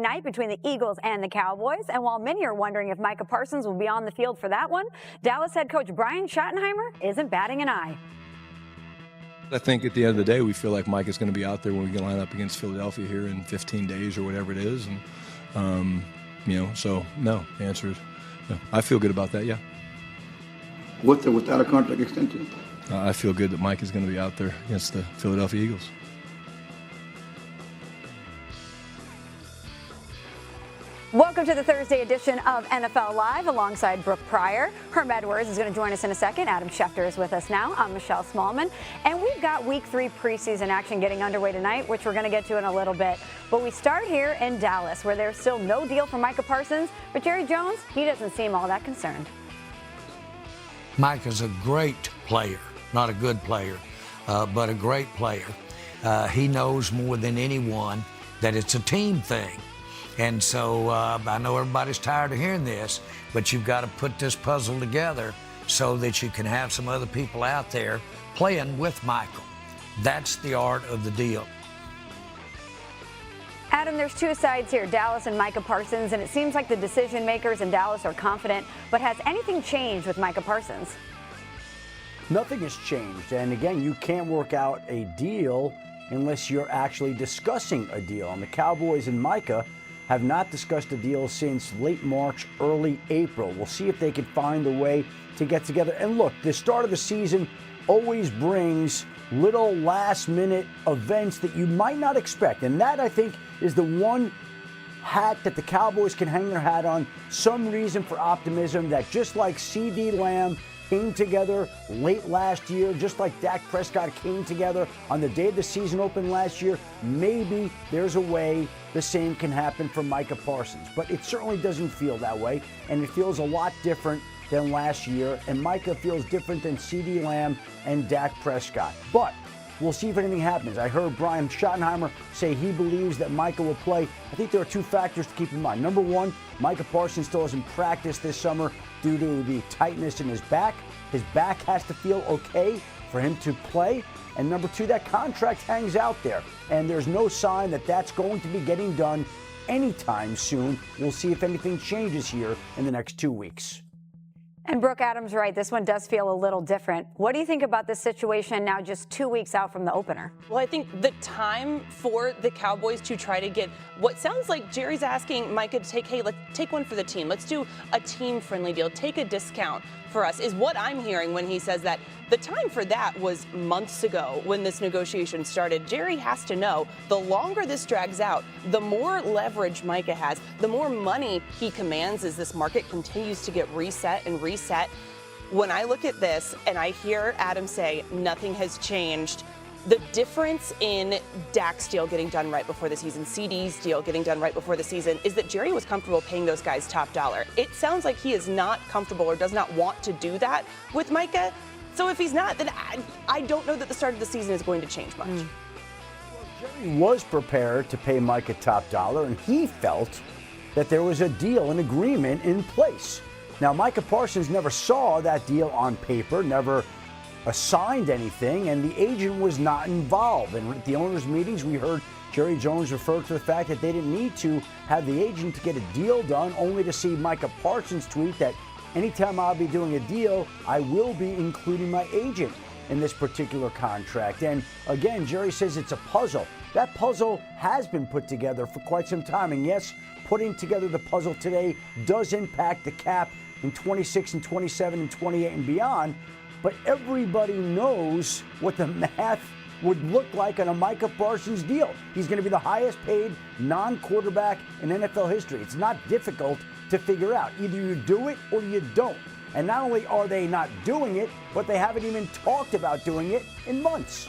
night between the Eagles and the Cowboys, and while many are wondering if Micah Parsons will be on the field for that one, Dallas head coach Brian Schottenheimer isn't batting an eye. I think at the end of the day, we feel like Mike is going to be out there when we can line up against Philadelphia here in 15 days or whatever it is. And, so no, the answer is no. I feel good about that, yeah. Without a contract extension? I feel good that Mike is going to be out there against the Philadelphia Eagles. Welcome to the Thursday edition of NFL Live alongside Brooke Pryor. Herm Edwards is going to join us in a second. Adam Schefter is with us now. I'm Michelle Smallman. And we've got Week 3 preseason action getting underway tonight, which we're going to get to in a little bit. But we start here in Dallas, where there's still no deal for Micah Parsons. But Jerry Jones, he doesn't seem all that concerned. Micah's a great player, not a good player, but a great player. He knows more than anyone that it's a team thing. And so I know everybody's tired of hearing this, but you've got to put this puzzle together so that you can have some other people out there playing with Michael. That's the art of the deal. Adam, there's two sides here, Dallas and Micah Parsons, and it seems like the decision makers in Dallas are confident. But has anything changed with Micah Parsons? Nothing has changed. And again, you can't work out a deal unless you're actually discussing a deal. And the Cowboys and Micah have not discussed a deal since late March, early April. We'll see if they can find a way to get together. And look, the start of the season always brings little last-minute events that you might not expect. And that, I think, is the one hat that the Cowboys can hang their hat on. Some reason for optimism that just like CeeDee Lamb came together late last year, just like Dak Prescott came together on the day the season opened last year, maybe there's a way the same can happen for Micah Parsons. But it certainly doesn't feel that way, and it feels a lot different than last year, and Micah feels different than CeeDee Lamb and Dak Prescott. But we'll see if anything happens. I heard Brian Schottenheimer say he believes that Micah will play. I think there are two factors to keep in mind. Number one, Micah Parsons still hasn't practiced this summer due to the tightness in his back. His back has to feel okay for him to play. And number two, that contract hangs out there. And there's no sign that that's going to be getting done anytime soon. We'll see if anything changes here in the next 2 weeks. And Brooke, Adam's right. This one does feel a little different. What do you think about this situation now just 2 weeks out from the opener? Well, I think the time for the Cowboys to try to get what sounds like Jerry's asking Micah to take, hey, let's take one for the team. Let's do a team-friendly deal. Take a discount for us is what I'm hearing when he says that. The time for that was months ago when this negotiation started. Jerry has to know the longer this drags out, the more leverage Micah has, the more money he commands as this market continues to get reset and reset. When I look at this and I hear Adam say nothing has changed, the difference in Dak's deal getting done right before the season, CD's deal getting done right before the season, is that Jerry was comfortable paying those guys top dollar. It sounds like he is not comfortable or does not want to do that with Micah. So if he's not, then I don't know that the start of the season is going to change much. Well, Jerry was prepared to pay Micah top dollar, and he felt that there was a deal, an agreement in place. Now, Micah Parsons never saw that deal on paper, never signed anything, and the agent was not involved. And at the owners' meetings, we heard Jerry Jones refer to the fact that they didn't need to have the agent to get a deal done, only to see Micah Parsons tweet that anytime I'll be doing a deal, I will be including my agent in this particular contract. And again, Jerry says it's a puzzle. That puzzle has been put together for quite some time. And yes, putting together the puzzle today does impact the cap in 26 and 27 and 28 and beyond. But everybody knows what the math would look like on a Micah Parsons deal. He's going to be the highest paid non-quarterback in NFL history. It's not difficult to figure out. Either you do it or you don't. And not only are they not doing it, but they haven't even talked about doing it in months.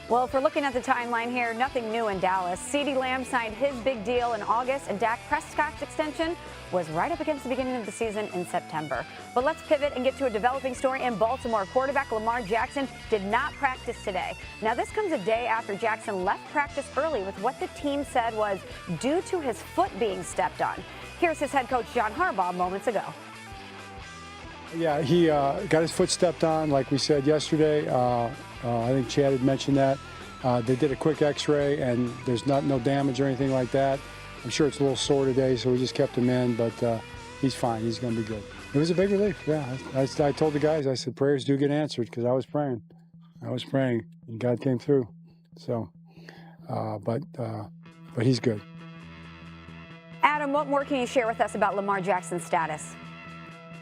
Well, if we're looking at the timeline here, nothing new in Dallas. CeeDee Lamb signed his big deal in August, and Dak Prescott's extension was right up against the beginning of the season in September. But let's pivot and get to a developing story in Baltimore. Quarterback Lamar Jackson did not practice today. Now, this comes a day after Jackson left practice early with what the team said was due to his foot being stepped on. Here's his head coach, John Harbaugh, moments ago. Yeah, he got his foot stepped on, like we said yesterday. I think Chad had mentioned that. They did a quick x-ray, and there's no damage or anything like that. I'm sure it's a little sore today, so we just kept him in, but he's fine. He's going to be good. It was a big relief, yeah. I told the guys, I said, prayers do get answered, because I was praying. And God came through. So, but he's good. Adam, what more can you share with us about Lamar Jackson's status?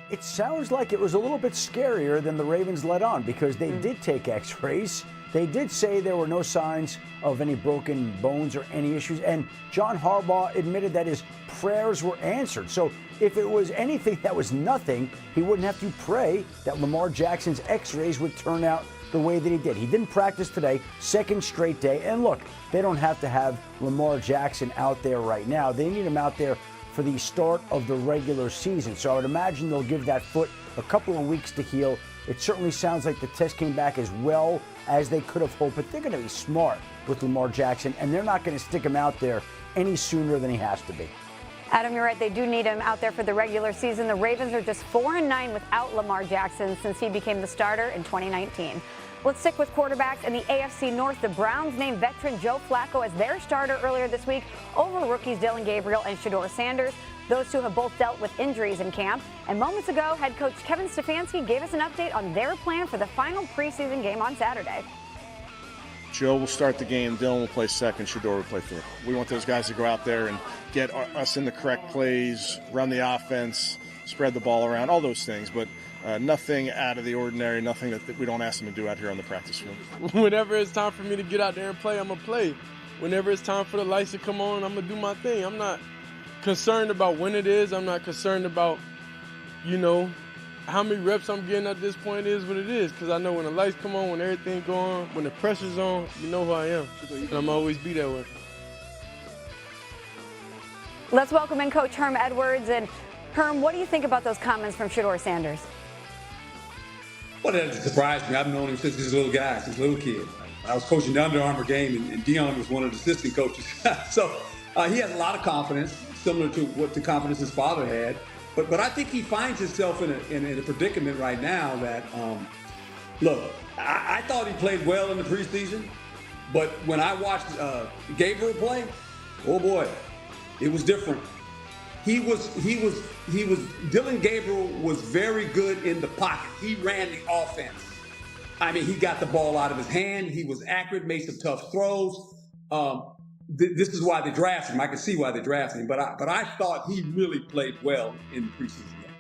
It sounds like it was a little bit scarier than the Ravens let on, because they did take x-rays. They did say there were no signs of any broken bones or any issues. And John Harbaugh admitted that his prayers were answered. So if it was anything that was nothing, he wouldn't have to pray that Lamar Jackson's x-rays would turn out the way that he did. He didn't practice today, second straight day. And look, they don't have to have Lamar Jackson out there right now. They need him out there for the start of the regular season. So I would imagine they'll give that foot a couple of weeks to heal. It certainly sounds like the test came back as well as they could have hoped, but they're going to be smart with Lamar Jackson, and they're not going to stick him out there any sooner than he has to be. Adam, you're right. They do need him out there for the regular season. The Ravens are just 4-9 without Lamar Jackson since he became the starter in 2019. Let's stick with quarterbacks in the AFC North. The Browns named veteran Joe Flacco as their starter earlier this week over rookies Dillon Gabriel and Shedeur Sanders. Those two have both dealt with injuries in camp. And moments ago, head coach Kevin Stefanski gave us an update on their plan for the final preseason game on Saturday. Joe will start the game, Dillon will play second, Shedeur will play third. We want those guys to go out there and get us in the correct plays, run the offense, spread the ball around, all those things. But nothing out of the ordinary, nothing that we don't ask them to do out here on the practice field. Whenever it's time for me to get out there and play, I'm going to play. Whenever it's time for the lights to come on, I'm going to do my thing. I'm not concerned about when it is. I'm not concerned about, how many reps I'm getting at this point is what it is. Because I know when the lights come on, when everything go on, when the pressure's on, you know who I am. And I'm always be that way. Let's welcome in Coach Herm Edwards. And Herm, what do you think about those comments from Shedeur Sanders? Well, that surprised me. I've known him since he was a little guy, since a little kid. I was coaching the Under Armour game, and Dion was one of the assistant coaches. So he has a lot of confidence, similar to what the confidence his father had. But I think he finds himself in a predicament right now that, look, I thought he played well in the preseason, but when I watched Gabriel play, oh boy, it was different. Dillon Gabriel was very good in the pocket. He ran the offense. I mean, he got the ball out of his hand. He was accurate, made some tough throws. This is why they drafted him. I can see why they drafted him. But I thought he really played well in the preseason game.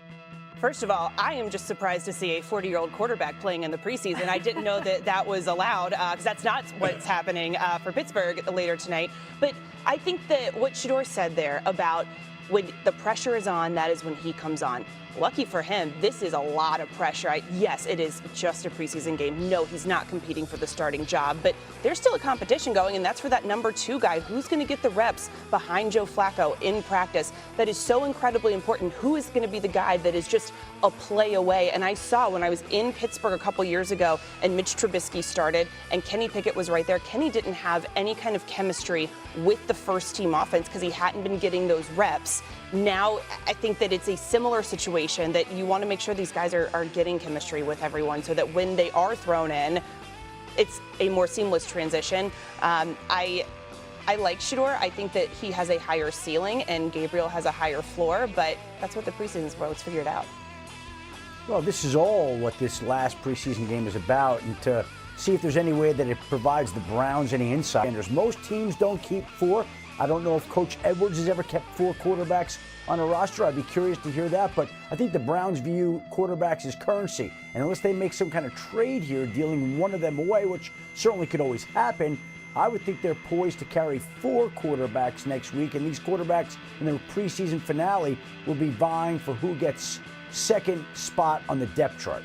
First of all, I am just surprised to see a 40-year-old quarterback playing in the preseason. I didn't know that was allowed, because that's not what's happening for Pittsburgh later tonight. But I think that what Shedeur said there about when the pressure is on, that is when he comes on. Lucky for him, this is a lot of pressure. Yes, it is just a preseason game. No, he's not competing for the starting job, but there's still a competition going, and that's for that number 2 guy. Who's going to get the reps behind Joe Flacco in practice? That is so incredibly important. Who is going to be the guy that is just a play away? And I saw when I was in Pittsburgh a couple years ago and Mitch Trubisky started and Kenny Pickett was right there. Kenny didn't have any kind of chemistry with the first team offense because he hadn't been getting those reps. Now, I think that it's a similar situation that you want to make sure these guys are getting chemistry with everyone so that when they are thrown in, it's a more seamless transition. I like Shedeur. I think that he has a higher ceiling and Gabriel has a higher floor, but that's what the preseason's for. Let's figure it out. Well, this is all what this last preseason game is about, and to see if there's any way that it provides the Browns any insight. Most teams don't keep 4. I don't know if Coach Edwards has ever kept 4 quarterbacks on a roster. I'd be curious to hear that, but I think the Browns view quarterbacks as currency. And unless they make some kind of trade here, dealing one of them away, which certainly could always happen, I would think they're poised to carry 4 quarterbacks next week. And these quarterbacks in the preseason finale will be vying for who gets second spot on the depth chart.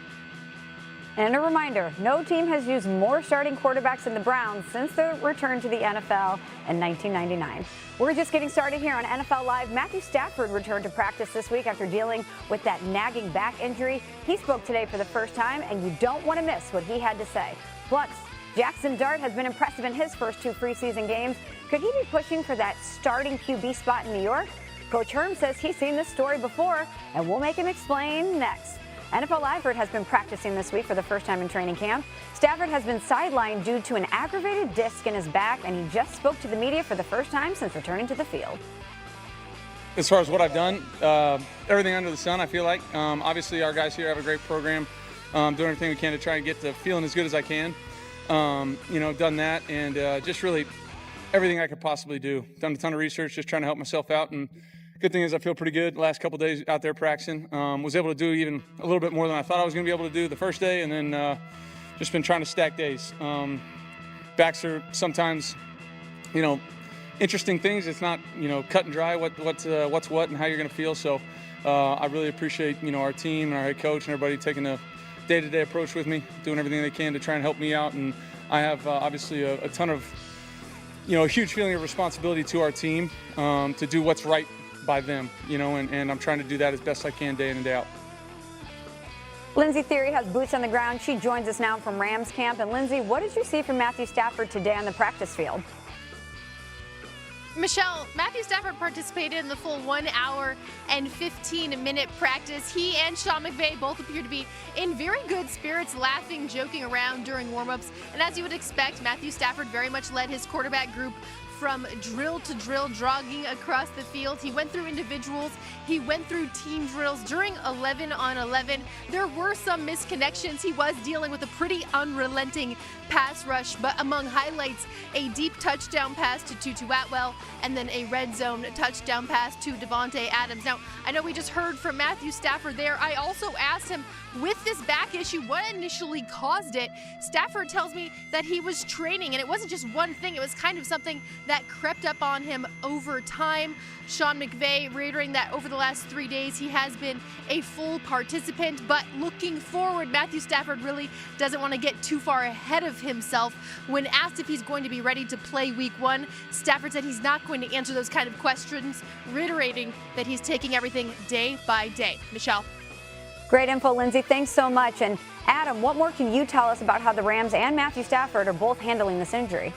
And a reminder, no team has used more starting quarterbacks than the Browns since their return to the NFL in 1999. We're just getting started here on NFL Live. Matthew Stafford returned to practice this week after dealing with that nagging back injury. He spoke today for the first time, and you don't want to miss what he had to say. Plus, Jackson Dart has been impressive in his first 2 preseason games. Could he be pushing for that starting QB spot in New York? Coach Herm says he's seen this story before, and we'll make him explain next. NFL Live has been practicing this week for the first time in training camp. Stafford has been sidelined due to an aggravated disc in his back, and he just spoke to the media for the first time since returning to the field. as far as what I've done, everything under the sun, I feel like. Obviously, our guys here have a great program, doing everything we can to try and get to feeling as good as I can. Done that, and just really everything I could possibly do. Done a ton of research, just trying to help myself out. And good thing is I feel pretty good the last couple of days out there practicing. Was able to do even a little bit more than I thought I was going to be able to do the first day, and then just been trying to stack days. Backs are sometimes, interesting things. It's not, cut and dry what's what and how you're going to feel. So I really appreciate, our team and our head coach and everybody taking a day-to-day approach with me, doing everything they can to try and help me out. And I have obviously a ton of, a huge feeling of responsibility to our team to do what's right by them, and I'm trying to do that as best I can day in and day out. Lindsay Theory has boots on the ground. She joins us now from Rams camp. And Lindsay, what did you see from Matthew Stafford today on the practice field? Michelle, Matthew Stafford participated in the full 1 hour and 15-minute practice. He and Sean McVay both appeared to be in very good spirits, laughing, joking around during warmups. And as you would expect, Matthew Stafford very much led his quarterback group from drill to drill, jogging across the field. He went through individuals. He went through team drills during 11-on-11. There were some misconnections. He was dealing with a pretty unrelenting pass rush, but among highlights, a deep touchdown pass to Tutu Atwell and then a red zone touchdown pass to Davante Adams. Now, I know we just heard from Matthew Stafford there. I also asked him, with this back issue, what initially caused it? Stafford tells me that he was training, and it wasn't just one thing. It was kind of something that crept up on him over time. Sean McVay reiterating that over the last 3 days, he has been a full participant, but looking forward, Matthew Stafford really doesn't want to get too far ahead of himself. When asked if he's going to be ready to play week 1, Stafford said he's not going to answer those kind of questions, reiterating that he's taking everything day by day. Michelle. Great info, Lindsay. Thanks so much. And Adam, what more can you tell us about how the Rams and Matthew Stafford are both handling this injury?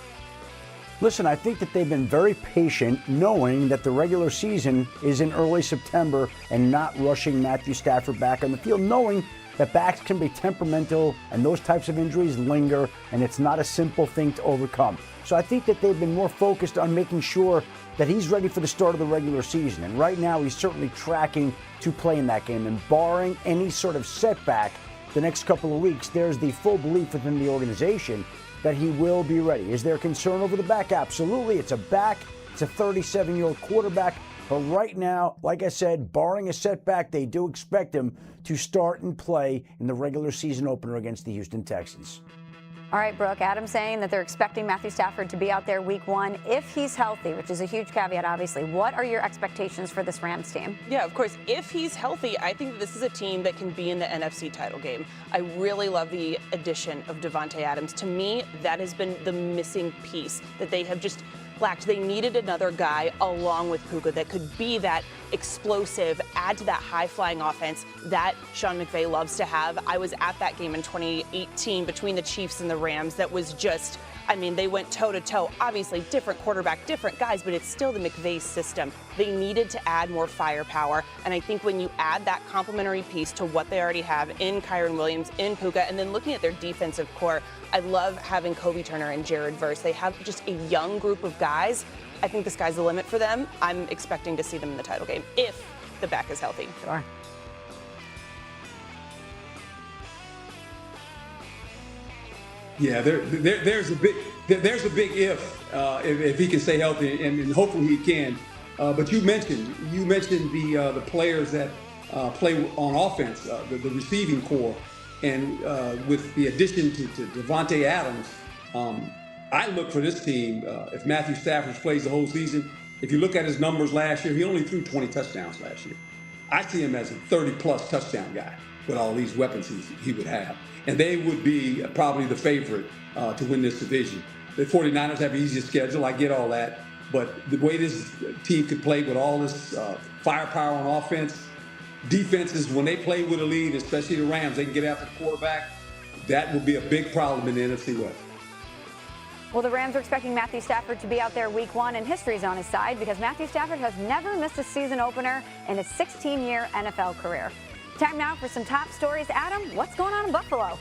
Listen, I think that they've been very patient, knowing that the regular season is in early September and not rushing Matthew Stafford back on the field, knowing that backs can be temperamental and those types of injuries linger, and it's not a simple thing to overcome. So I think that they've been more focused on making sure that he's ready for the start of the regular season. And right now, he's certainly tracking to play in that game. And barring any sort of setback the next couple of weeks, there's the full belief within the organization that he will be ready. Is there concern over the back? Absolutely. It's a back. It's a 37-year-old quarterback. But right now, like I said, barring a setback, they do expect him to start and play in the regular season opener against the Houston Texans. All right, Brooke, Adam saying that they're expecting Matthew Stafford to be out there week 1 if he's healthy, which is a huge caveat, obviously. What are your expectations for this Rams team? Yeah, of course, if he's healthy, I think this is a team that can be in the NFC title game. I really love the addition of Davante Adams. To me, that has been the missing piece that they have just lacked. They needed another guy along with Puka that could be that explosive, add to that high-flying offense that Sean McVay loves to have. I was at that game in 2018 between the Chiefs and the Rams that was just, they went toe-to-toe. Obviously, different quarterback, different guys, but it's still the McVay system. They needed to add more firepower, and I think when you add that complementary piece to what they already have in Kyren Williams, in Puka, and then looking at their defensive core, I love having Kobe Turner and Jared Verse. They have just a young group of guys. I think the sky's the limit for them. I'm expecting to see them in the title game if the back is healthy. Sure. Yeah, there's a big if he can stay healthy, and hopefully he can. But you mentioned the players that play on offense, the receiving core, and with the addition to Davante Adams, I look for this team. If Matthew Stafford plays the whole season, if you look at his numbers last year, he only threw 20 touchdowns last year. I see him as a 30-plus touchdown guy with all these weapons he would have. And they would be probably the favorite to win this division. The 49ers have an easier schedule. I get all that. But the way this team could play with all this firepower on offense, defenses, when they play with a lead, especially the Rams, they can get after the quarterback. That would be a big problem in the NFC West. Well, the Rams are expecting Matthew Stafford to be out there week 1, and history's on his side because Matthew Stafford has never missed a season opener in his 16-year NFL career. Time now for some top stories. Adam, what's going on in Buffalo?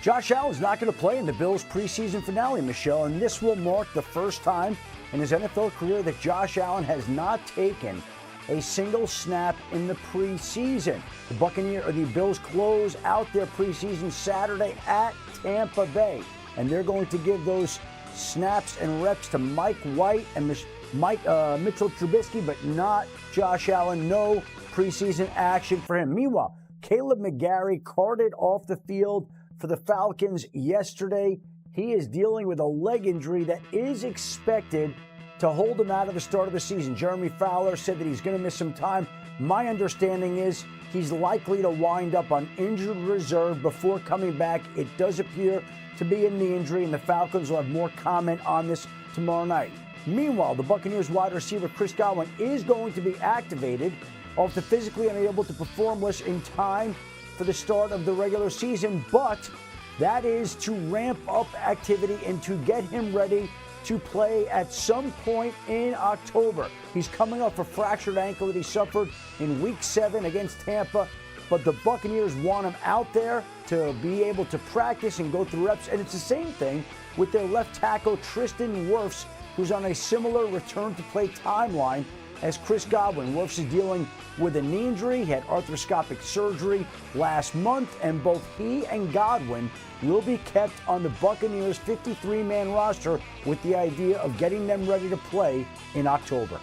Josh Allen's not going to play in the Bills' preseason finale, Michelle, and this will mark the first time in his NFL career that Josh Allen has not taken a single snap in the preseason. The Bills close out their preseason Saturday at Tampa Bay, and they're going to give those snaps and reps to Mike White and Mitchell Trubisky, but not Josh Allen. No preseason action for him. Meanwhile, Caleb McGarry carted off the field for the Falcons yesterday. He is dealing with a leg injury that is expected to hold him out of the start of the season. Jeremy Fowler said that he's going to miss some time. My understanding is he's likely to wind up on injured reserve before coming back. It does appear to be a knee injury, and the Falcons will have more comment on this tomorrow night. Meanwhile, the Buccaneers wide receiver Chris Godwin is going to be activated after physically unable to perform less in time for the start of the regular season, but that is to ramp up activity and to get him ready to play at some point in October. He's coming off a fractured ankle that he suffered in Week 7 against Tampa, but the Buccaneers want him out there to be able to practice and go through reps, and it's the same thing with their left tackle Tristan Wirfs, who's on a similar return-to-play timeline as Chris Godwin. Wirfs is dealing with a knee injury. He had arthroscopic surgery last month, and both he and Godwin will be kept on the Buccaneers' 53-man roster with the idea of getting them ready to play in October.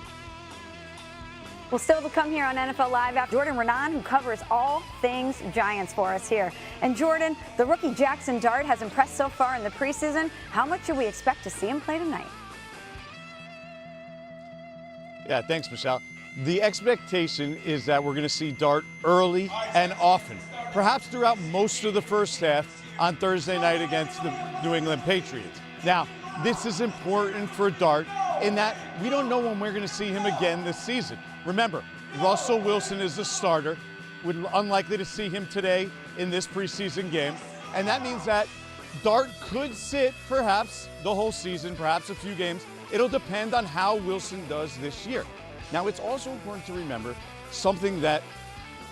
Well, still to come here on NFL Live after Jordan Renan, who covers all things Giants for us here. And Jordan, the rookie Jackson Dart has impressed so far in the preseason. How much should we expect to see him play tonight? Yeah, thanks, Michelle. The expectation is that we're going to see Dart early and often, perhaps throughout most of the first half on Thursday night against the New England Patriots. Now, this is important for Dart in that we don't know when we're going to see him again this season. Remember, Russell Wilson is the starter. We're unlikely to see him today in this preseason game. And that means that Dart could sit perhaps the whole season, perhaps a few games. It'll depend on how Wilson does this year. Now, it's also important to remember something that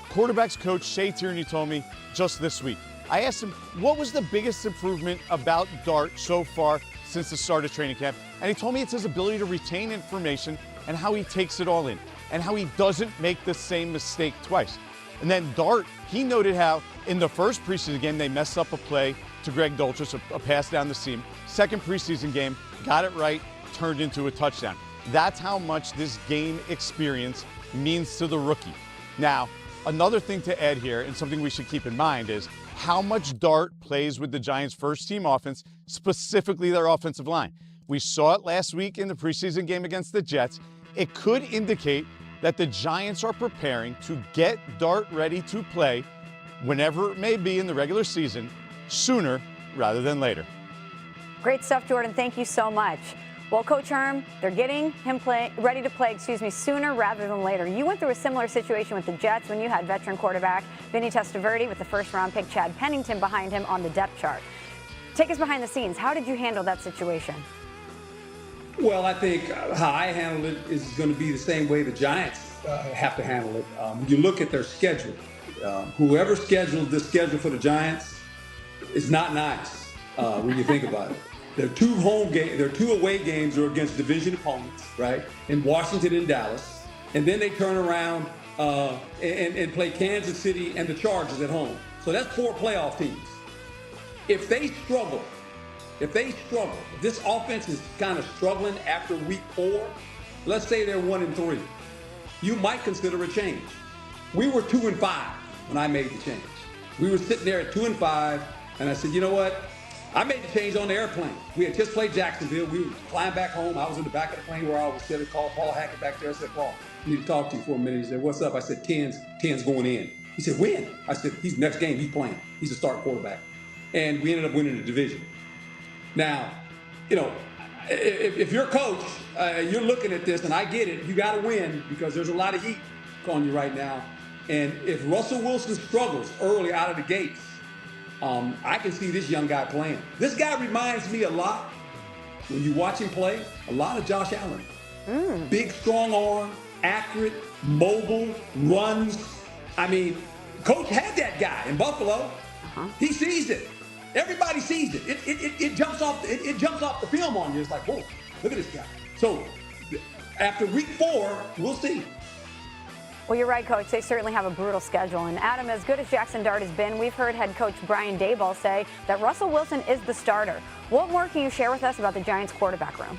quarterbacks coach Shea Tierney told me just this week. I asked him, what was the biggest improvement about Dart so far since the start of training camp? And he told me it's his ability to retain information and how he takes it all in and how he doesn't make the same mistake twice. And then Dart, he noted how in the first preseason game, they messed up a play to Greg Dulcich, a pass down the seam. Second preseason game, got it right, turned into a touchdown. That's how much this game experience means to the rookie. Now, another thing to add here, and something we should keep in mind, is how much Dart plays with the Giants' first-team offense, specifically their offensive line. We saw it last week in the preseason game against the Jets. It could indicate that the Giants are preparing to get Dart ready to play whenever it may be in the regular season, sooner rather than later. Great stuff, Jordan. Thank you so much. Well, Coach Herm, they're getting him ready to play, sooner rather than later. You went through a similar situation with the Jets when you had veteran quarterback Vinny Testaverde with the first-round pick Chad Pennington behind him on the depth chart. Take us behind the scenes. How did you handle that situation? Well, I think how I handle it is going to be the same way the Giants have to handle it. When you look at their schedule, whoever scheduled this schedule for the Giants is not nice when you think about it. Their two away games are against division opponents, right? In Washington and Dallas. And then they turn around and play Kansas City and the Chargers at home. So that's 4 playoff teams. If they struggle, if this offense is kind of struggling after week 4, let's say they're 1-3, you might consider a change. We were 2-5 when I made the change. We were sitting there at 2-5, and I said, you know what? I made the change on the airplane. We had just played Jacksonville. We were flying back home. I was in the back of the plane where I was sitting. Called Paul Hackett back there. I said, Paul, I need to talk to you for a minute. He said, what's up? I said, 10's going in. He said, when? I said, he's next game. He's playing. He's a start quarterback. And we ended up winning the division. Now, you know, if you're a coach, you're looking at this, and I get it. You got to win because there's a lot of heat on you right now. And if Russell Wilson struggles early out of the gates, I can see this young guy playing. This guy reminds me a lot, when you watch him play, a lot of Josh Allen. Big, strong arm, accurate, mobile, runs. I mean, Coach had that guy in Buffalo. He sees it. Everybody sees it. It jumps off the film on you. It's like, whoa, look at this guy. So after week 4, we'll see. Well, you're right, Coach. They certainly have a brutal schedule. And Adam, as good as Jackson Dart has been, we've heard head coach Brian Daboll say that Russell Wilson is the starter. What more can you share with us about the Giants quarterback room?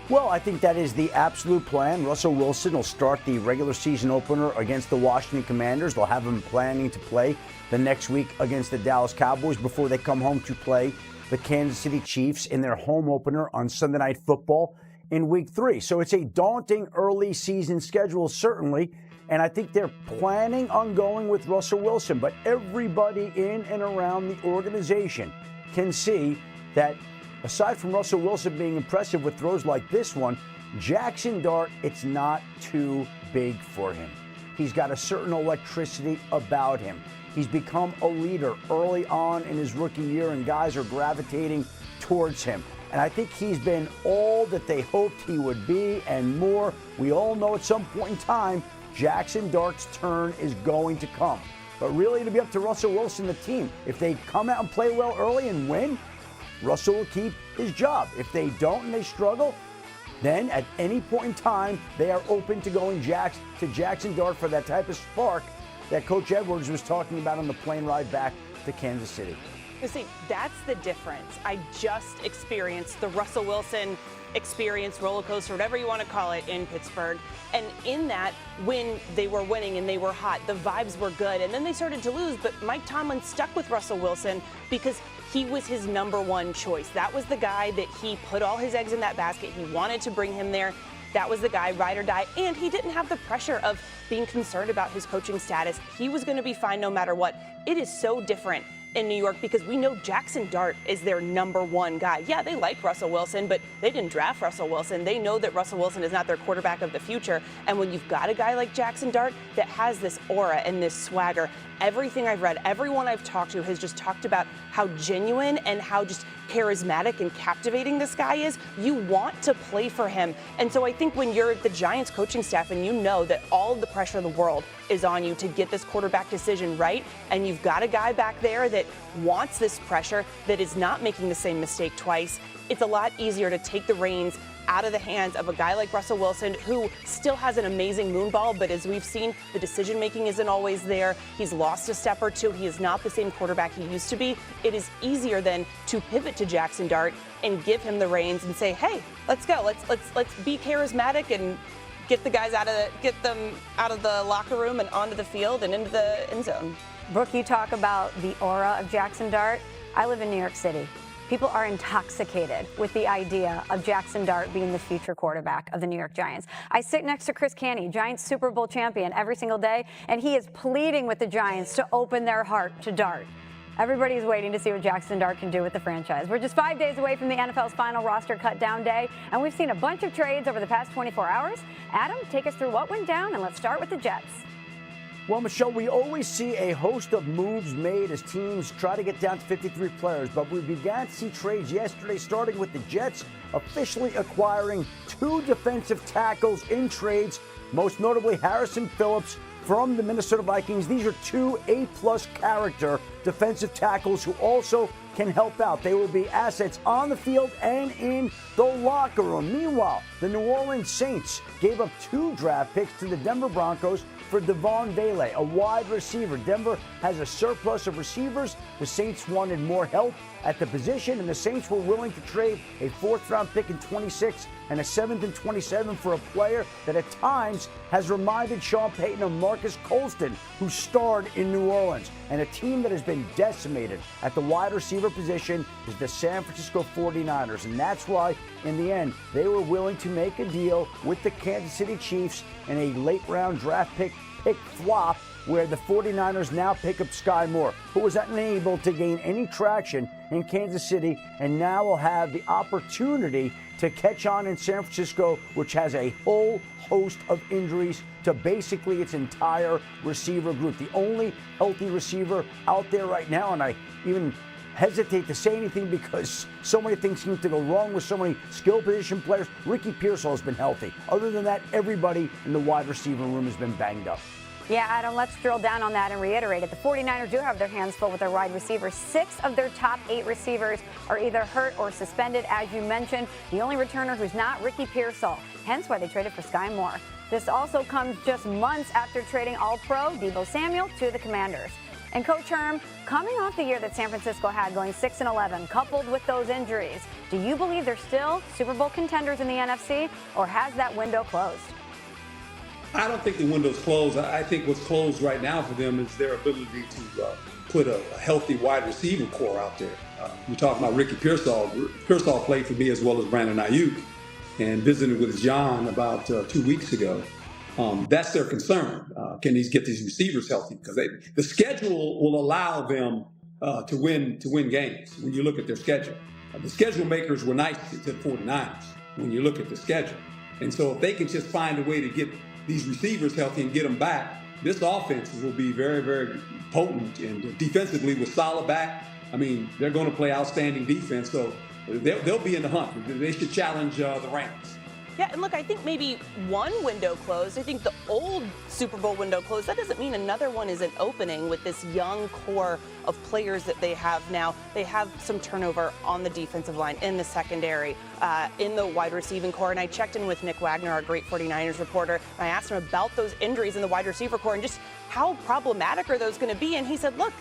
Well, I think that is the absolute plan. Russell Wilson will start the regular season opener against the Washington Commanders. They'll have him planning to play the next week against the Dallas Cowboys before they come home to play the Kansas City Chiefs in their home opener on Sunday Night Football in week 3. So it's a daunting early season schedule, certainly. And I think they're planning on going with Russell Wilson. But everybody in and around the organization can see that aside from Russell Wilson being impressive with throws like this one, Jackson Dart, it's not too big for him. He's got a certain electricity about him. He's become a leader early on in his rookie year, and guys are gravitating towards him. And I think he's been all that they hoped he would be and more. We all know at some point in time, Jackson Dart's turn is going to come. But really, it'll be up to Russell Wilson, the team. If they come out and play well early and win, Russell will keep his job. If they don't and they struggle, then at any point in time, they are open to going to Jackson Dart for that type of spark that Coach Edwards was talking about on the plane ride back to Kansas City. You see, that's the difference. I just experienced the Russell Wilson experience, roller coaster, whatever you want to call it, in Pittsburgh. And in that, when they were winning and they were hot, the vibes were good. And then they started to lose, but Mike Tomlin stuck with Russell Wilson because he was his number one choice. That was the guy that he put all his eggs in that basket. He wanted to bring him there. That was the guy, ride or die. And he didn't have the pressure of being concerned about his coaching status. He was going to be fine no matter what. It is so different in New York because we know Jackson Dart is their number one guy. Yeah, they like Russell Wilson, but they didn't draft Russell Wilson. They know that Russell Wilson is not their quarterback of the future. And when you've got a guy like Jackson Dart that has this aura and this swagger, everything I've read, everyone I've talked to has just talked about how genuine and how just charismatic and captivating this guy is. You want to play for him. And so I think when you're the Giants coaching staff and you know that all of the pressure in the world is on you to get this quarterback decision right, and you've got a guy back there that wants this pressure, that is not making the same mistake twice, it's a lot easier to take the reins out of the hands of a guy like Russell Wilson, who still has an amazing moonball, but as we've seen, the decision-making isn't always there. He's lost a step or two. He is not the same quarterback he used to be. It is easier then to pivot to Jackson Dart and give him the reins and say, hey, let's go. Let's be charismatic and get them out of the locker room and onto the field and into the end zone. Brooke, you talk about the aura of Jackson Dart. I live in New York City. People are intoxicated with the idea of Jackson Dart being the future quarterback of the New York Giants. I sit next to Chris Canty, Giants Super Bowl champion, every single day, and he is pleading with the Giants to open their heart to Dart. Everybody's waiting to see what Jackson Dart can do with the franchise. We're just 5 days away from the NFL's final roster cut-down day, and we've seen a bunch of trades over the past 24 hours. Adam, take us through what went down, and let's start with the Jets. Well, Michelle, we always see a host of moves made as teams try to get down to 53 players, but we began to see trades yesterday, starting with the Jets officially acquiring 2 defensive tackles in trades, most notably Harrison Phillips from the Minnesota Vikings. These are 2 A-plus character defensive tackles who also can help out. They will be assets on the field and in the locker room. Meanwhile, the New Orleans Saints gave up 2 draft picks to the Denver Broncos for Devon Bailey, a wide receiver. Denver has a surplus of receivers. The Saints wanted more help at the position, and the Saints were willing to trade a 4th-round pick in 26 and a 7th and 27 for a player that at times has reminded Sean Payton of Marcus Colston, who starred in New Orleans. And a team that has been decimated at the wide receiver position is the San Francisco 49ers. And that's why, in the end, they were willing to make a deal with the Kansas City Chiefs in a late-round draft pick flop, where the 49ers now pick up Sky Moore, who was unable to gain any traction in Kansas City, and now will have the opportunity to catch on in San Francisco, which has a whole host of injuries to basically its entire receiver group. The only healthy receiver out there right now, and I even hesitate to say anything because so many things seem to go wrong with so many skill position players. Ricky Pearsall has been healthy. Other than that, everybody in the wide receiver room has been banged up. Yeah, Adam, let's drill down on that and reiterate it. The 49ers do have their hands full with their wide receivers. 6 of their top 8 receivers are either hurt or suspended, as you mentioned. The only returner who's not, Ricky Pearsall, hence why they traded for Sky Moore. This also comes just months after trading All-Pro Deebo Samuel to the Commanders. And Coach Herm, coming off the year that San Francisco had, going 6-11, coupled with those injuries, do you believe they're still Super Bowl contenders in the NFC, or has that window closed? I don't think the window's closed. I think what's closed right now for them is their ability to put a healthy wide receiver core out there. You're talking about Ricky Pearsall. Pearsall played for me as well as Brandon Ayuk, and visited with John about 2 weeks ago. That's their concern. Can these get these receivers healthy? Because the schedule will allow them to win games when you look at their schedule. The schedule makers were nice to the 49ers when you look at the schedule. And so if they can just find a way to get these receivers healthy and get them back, this offense will be very, very potent. And defensively with Salah back, I mean, they're going to play outstanding defense. So they'll be in the hunt. They should challenge the Rams. Yeah, and look, I think maybe one window closed. I think the old Super Bowl window closed. That doesn't mean another one isn't opening with this young core of players that they have now. They have some turnover on the defensive line, in the secondary, in the wide receiving core. And I checked in with Nick Wagner, our great 49ers reporter, and I asked him about those injuries in the wide receiver core and just how problematic are those going to be. And he said, look,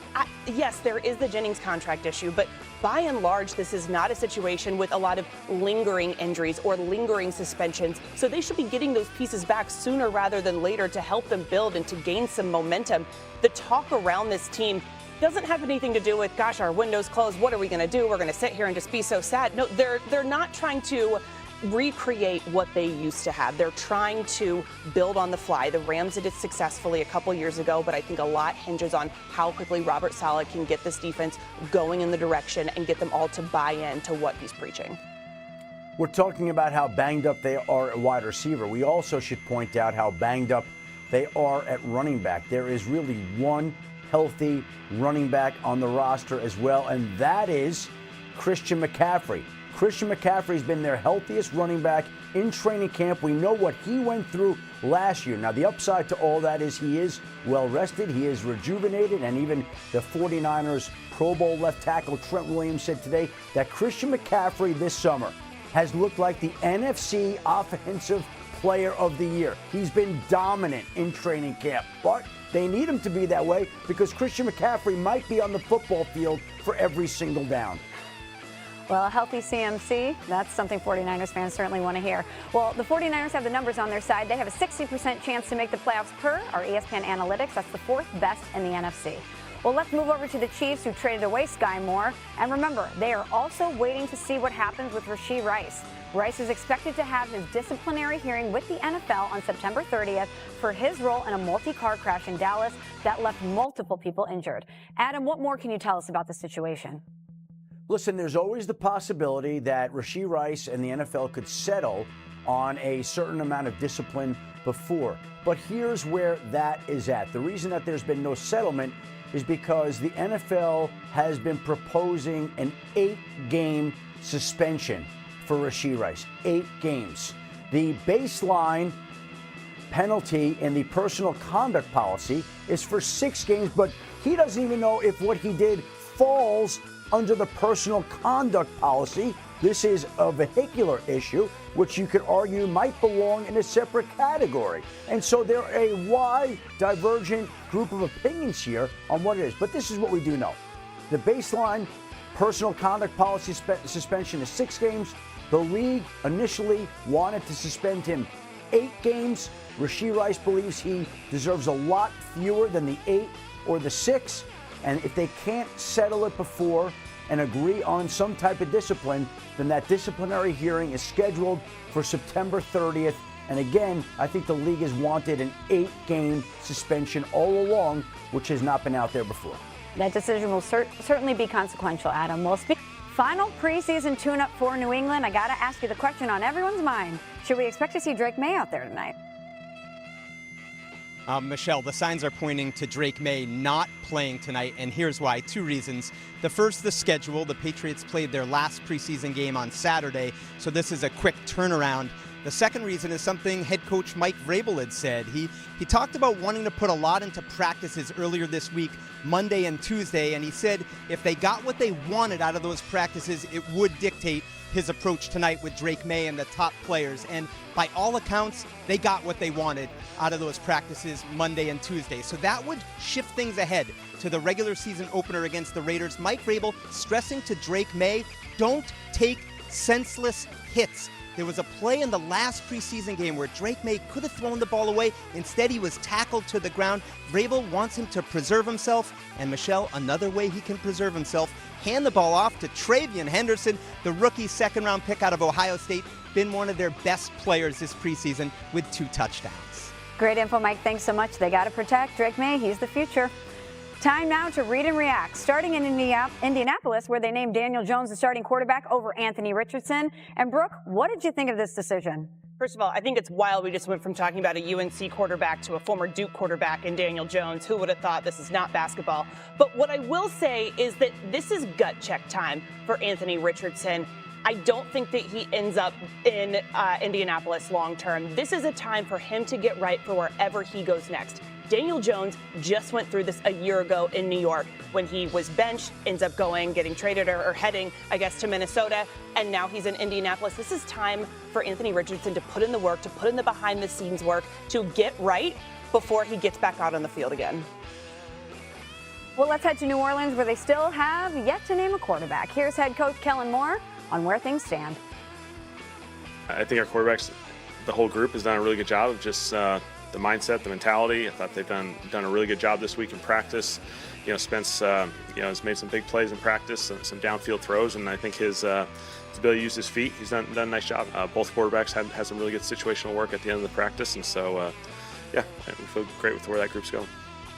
yes, there is the Jennings contract issue, but by and large, this is not a situation with a lot of lingering injuries or lingering suspensions. So they should be getting those pieces back sooner rather than later to help them build and to gain some momentum. The talk around this team doesn't have anything to do with, gosh, our window's closed. What are we going to do? We're going to sit here and just be so sad. No, they're not trying to recreate what they used to have. They're trying to build on the fly. The Rams did it successfully a couple years ago, but I think a lot hinges on how quickly Robert Saleh can get this defense going in the direction and get them all to buy in to what he's preaching. We're talking about how banged up they are at wide receiver. We also should point out how banged up they are at running back. There is really one healthy running back on the roster as well, and that is Christian McCaffrey. Christian McCaffrey's been their healthiest running back in training camp. We know what he went through last year. Now, the upside to all that is he is well rested, he is rejuvenated, and even the 49ers Pro Bowl left tackle Trent Williams said today that Christian McCaffrey this summer has looked like the NFC Offensive Player of the Year. He's been dominant in training camp, but they need him to be that way because Christian McCaffrey might be on the football field for every single down. Well, a healthy CMC, that's something 49ers fans certainly want to hear. Well, the 49ers have the numbers on their side. They have a 60% chance to make the playoffs per our ESPN analytics. That's the 4th best in the NFC. Well, let's move over to the Chiefs, who traded away Sky Moore. And remember, they are also waiting to see what happens with Rashee Rice. Rice is expected to have his disciplinary hearing with the NFL on September 30th for his role in a multi-car crash in Dallas that left multiple people injured. Adam, what more can you tell us about the situation? Listen, there's always the possibility that Rashee Rice and the NFL could settle on a certain amount of discipline before. But here's where that is at. The reason that there's been no settlement is because the NFL has been proposing an 8-game suspension for Rashee Rice. 8 games. The baseline penalty in the personal conduct policy is for 6 games, but he doesn't even know if what he did falls under the personal conduct policy. This is a vehicular issue, which you could argue might belong in a separate category. And so there are a wide, divergent group of opinions here on what it is. But this is what we do know. The baseline personal conduct policy suspension is 6 games. The league initially wanted to suspend him 8 games. Rashee Rice believes he deserves a lot fewer than the 8 or the 6. And if they can't settle it before and agree on some type of discipline, then that disciplinary hearing is scheduled for September 30th. And again, I think the league has wanted an 8-game suspension all along, which has not been out there before. That decision will certainly be consequential, Adam. Well, final preseason tune-up for New England. I got to ask you the question on everyone's mind. Should we expect to see Drake May out there tonight? Michelle, the signs are pointing to Drake May not playing tonight, and here's why. 2 reasons. The first, the schedule. The Patriots played their last preseason game on Saturday, so this is a quick turnaround. The second reason is something head coach Mike Vrabel had said. He talked about wanting to put a lot into practices earlier this week, Monday and Tuesday, and he said if they got what they wanted out of those practices, it would dictate his approach tonight with Drake May and the top players. And by all accounts, they got what they wanted out of those practices Monday and Tuesday. So that would shift things ahead to the regular season opener against the Raiders. Mike Vrabel stressing to Drake May, don't take senseless hits. There was a play in the last preseason game where Drake May could have thrown the ball away. Instead, he was tackled to the ground. Vrabel wants him to preserve himself. And Michelle, another way he can preserve himself, hand the ball off to Travion Henderson, the rookie second-round pick out of Ohio State. Been one of their best players this preseason with 2 touchdowns. Great info, Mike. Thanks so much. They got to protect Drake May. He's the future. Time now to read and react. Starting in Indianapolis, where they named Daniel Jones the starting quarterback over Anthony Richardson. And Brooke, what did you think of this decision? First of all, I think it's wild we just went from talking about a UNC quarterback to a former Duke quarterback in Daniel Jones. Who would have thought? This is not basketball. But what I will say is that this is gut check time for Anthony Richardson. I don't think that he ends up in Indianapolis long term. This is a time for him to get right for wherever he goes next. Daniel Jones just went through this a year ago in New York when he was benched, ends up getting traded or heading, I guess, to Minnesota, and now he's in Indianapolis. This is time for Anthony Richardson to put in the work, to put in the behind-the-scenes work, to get right before he gets back out on the field again. Well, let's head to New Orleans, where they still have yet to name a quarterback. Here's head coach Kellen Moore on where things stand. I think our quarterbacks, the whole group, has done a really good job of just the mindset, the mentality. I thought they've done a really good job this week in practice. Spence, has made some big plays in practice, some downfield throws, and I think his ability to use his feet, he's done a nice job. Both quarterbacks had some really good situational work at the end of the practice, and so, we feel great with where that group's going.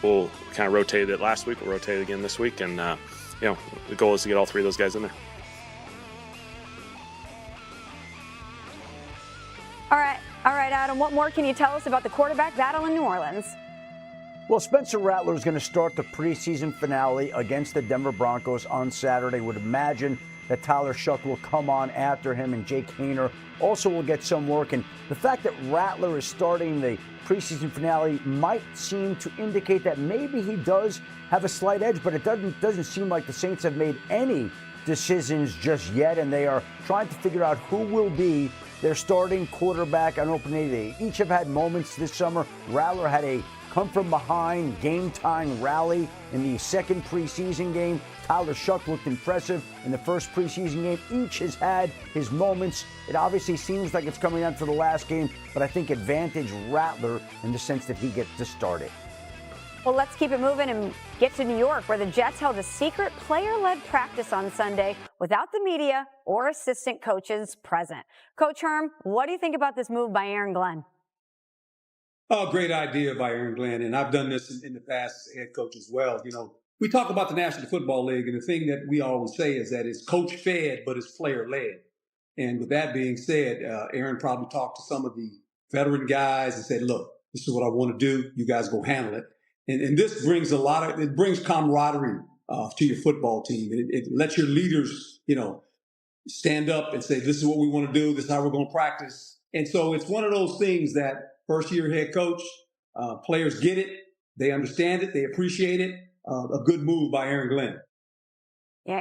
We'll kind of rotate it last week. We'll rotate it again this week, and the goal is to get all 3 of those guys in there. All right, Adam, what more can you tell us about the quarterback battle in New Orleans? Well, Spencer Rattler is going to start the preseason finale against the Denver Broncos on Saturday. Would imagine that Tyler Shuck will come on after him, and Jake Haener also will get some work. And the fact that Rattler is starting the preseason finale might seem to indicate that maybe he does have a slight edge, but it doesn't seem like the Saints have made any decisions just yet, and they are trying to figure out who will be their starting quarterback on opening day. They each have had moments this summer. Rattler had a come-from-behind, game-time rally in the second preseason game. Tyler Shuck looked impressive in the first preseason game. Each has had his moments. It obviously seems like it's coming down to the last game, but I think advantage Rattler in the sense that he gets to start it. Well, let's keep it moving and get to New York, where the Jets held a secret player-led practice on Sunday without the media or assistant coaches present. Coach Herm, what do you think about this move by Aaron Glenn? Oh, great idea by Aaron Glenn, and I've done this in the past as head coach as well. We talk about the National Football League, and the thing that we always say is that it's coach-fed, but it's player-led. And with that being said, Aaron probably talked to some of the veteran guys and said, look, this is what I want to do. You guys go handle it. And this brings it brings camaraderie to your football team. It lets your leaders, stand up and say, this is what we want to do. This is how we're going to practice. And so it's one of those things that first-year head coach, players get it. They understand it. They appreciate it. A good move by Aaron Glenn. Yeah.